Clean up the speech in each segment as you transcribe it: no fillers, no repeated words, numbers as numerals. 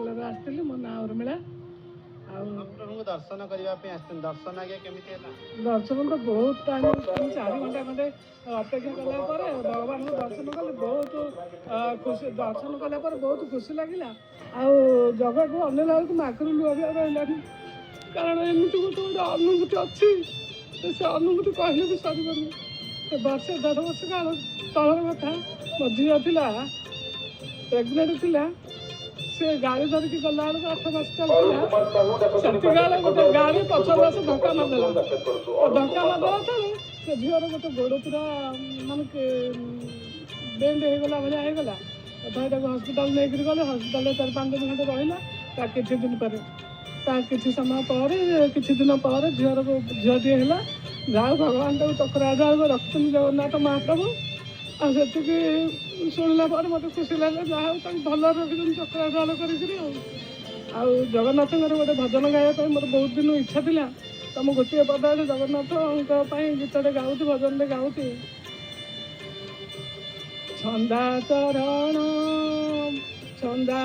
ବରକଳାରୁ ଆସିଥିଲି। ମୋ ନାଁ ଉର୍ମିଳା। ଆଉ ମହାପ୍ରଭୁଙ୍କୁ ଦର୍ଶନ କରିବା ପାଇଁ ଆସିଛନ୍ତି, ଦର୍ଶନ ଆଜ୍ଞା କେମିତି ହେଲା? ଦର୍ଶନ ତ ବହୁତ ଟାଇମ୍ 3-4 ଘଣ୍ଟା ଖଣ୍ଡେ ଅପେକ୍ଷା କଲା ପରେ ଭଗବାନଙ୍କୁ ଦର୍ଶନ କଲେ ବହୁତ ଖୁସି। ଦର୍ଶନ କଲା ପରେ ବହୁତ ଖୁସି ଲାଗିଲା। ଆଉ ଜଗାକୁ ଅନେଇଲା ବେଳକୁ ଆଖିରୁ ଲୁହ ବି ରହିଲାନି, କାରଣ ଏମିତି ଗୋଟେ ଅନୁଭୂତି ଅଛି, ସେ ଅନୁଭୂତି କହିଲେ ବି ସରିବନି। ସେ ବର୍ଷେ 1.5 ବର୍ଷ କାଳ ତଳର କଥା, ମୋ ଝିଅ ଥିଲା, ପ୍ରେଗନେଣ୍ଟ ଥିଲା। ସେ ଗାଡ଼ି ଧରିକି ଗଲାବେଳକୁ 8 ମାସ ଚାଲିଥିଲା। ସେତିକିବେଳେ ଗୋଟେ ଗାଡ଼ି ପଛରୁ ଆସି ଧକ୍କା ମାରିଦେଲା। ଧକ୍କା ମାରିଦେଲା ଠାରୁ ସେ ଝିଅର ଗୋଟେ ଗୋଡ଼ ପୁରା ମାନେ ବେଣ୍ଡ ହେଇଗଲା ଭଳିଆ ହେଇଗଲା। ତଥାପି ତାକୁ ହସ୍ପିଟାଲ ନେଇକରି ଗଲେ। ହସ୍ପିଟାଲରେ 4-5 ଦିନ ଖଣ୍ଡେ ରହିଲା। ତା କିଛି ସମୟ ପରେ, କିଛି ଦିନ ପରେ ଝିଅଟିଏ ହେଲା। ଯାହା ହଉ ଭଗବାନ ତାକୁ ଚକ୍ର ଆଧାରରେ ରଖିଛନ୍ତି ଜଗନ୍ନାଥ ମହାପ୍ରଭୁ। ଆଉ ସେତିକି ଶୁଣିଲା ପରେ ମୋତେ ଖୁସି ଲାଗିଲା, ଯାହା ହଉ ତାଙ୍କୁ ଭଲରେ ରଖିଛନ୍ତି ଚକ୍ର ଆଧାର କରିକିରି। ଆଉ ଜଗନ୍ନାଥଙ୍କର ଗୋଟେ ଭଜନ ଗାଇବା ପାଇଁ ମୋର ବହୁତ ଦିନ ଇଚ୍ଛା ଥିଲା। ତ ମୁଁ ଗୋଟିଏ ପଦରେ ଜଗନ୍ନାଥଙ୍କ ପାଇଁ ଗୀତଟେ ଗାଉଛି, ଭଜନଟେ ଗାଉଛି। ଛନ୍ଦା ଚରଣ ଛନ୍ଦା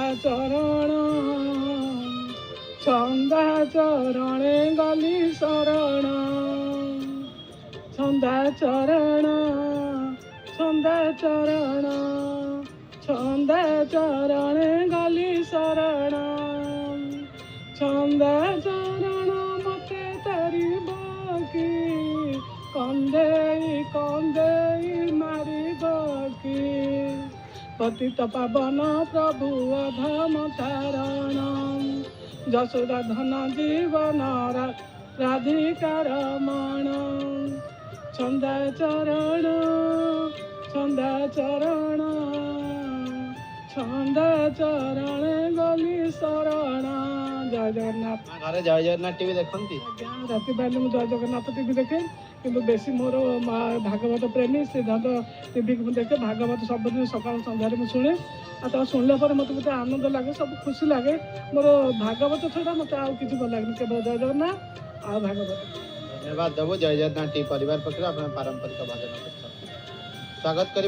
ଚରଣେ ଗଲି ଶରଣ, ଛନ୍ଦା ଚରଣ ଚରଣେ ଗଲି ଶରଣ, ଛନ୍ଦା ଚରଣ ମତେ ତାରିବ କି, କନ୍ଦେଇ ମାରିବ କି, ପତିତ ପାବନ ପ୍ରଭୁ ଅଧମ ତାରଣ, ଯଶୋଦା ଧନ ଜୀବନ ରାଧିକାର ମଣ, ଛନ୍ଦା ଚରଣ ଚରଣେ ଗଲି ଶରଣ। ଜୟ ଜଗନ୍ନାଥ। ଘରେ ଜୟ ଜଗନ୍ନାଥ ଟିଭି ଦେଖନ୍ତି? ଆଜ୍ଞା, ରାତି ପାଇଲେ ମୁଁ ଜୟ ଜଗନ୍ନାଥ ଟିଭି ଦେଖେ, କିନ୍ତୁ ବେଶୀ ମୋର ଭାଗବତ ପ୍ରେମୀ। ସିଦ୍ଧାନ୍ତ ଟିଭିକି ମୁଁ ଦେଖେ। ଭାଗବତ ସବୁଦିନ ସକାଳ ସନ୍ଧ୍ୟାରେ ମୁଁ ଶୁଣେ। ଆଉ ତାକୁ ଶୁଣିଲା ପରେ ମୋତେ ଗୋଟେ ଆନନ୍ଦ ଲାଗେ, ସବୁ ଖୁସି ଲାଗେ। ମୋର ଭାଗବତ ଛଡ଼ା ମୋତେ ଆଉ କିଛି ଭଲ ଲାଗେନି, କେବଳ ଜୟ ଜଗନ୍ନାଥ ଆଉ ଭାଗବତ। ଧନ୍ୟବାଦ ଦେବୁ। ଜୟ ଜଗନ୍ନାଥ ଟିଭି ପରିବାର ପକ୍ଷରୁ ଆପଣ ପାରମ୍ପରିକ ଭଜନ ସ୍ୱାଗତ କରି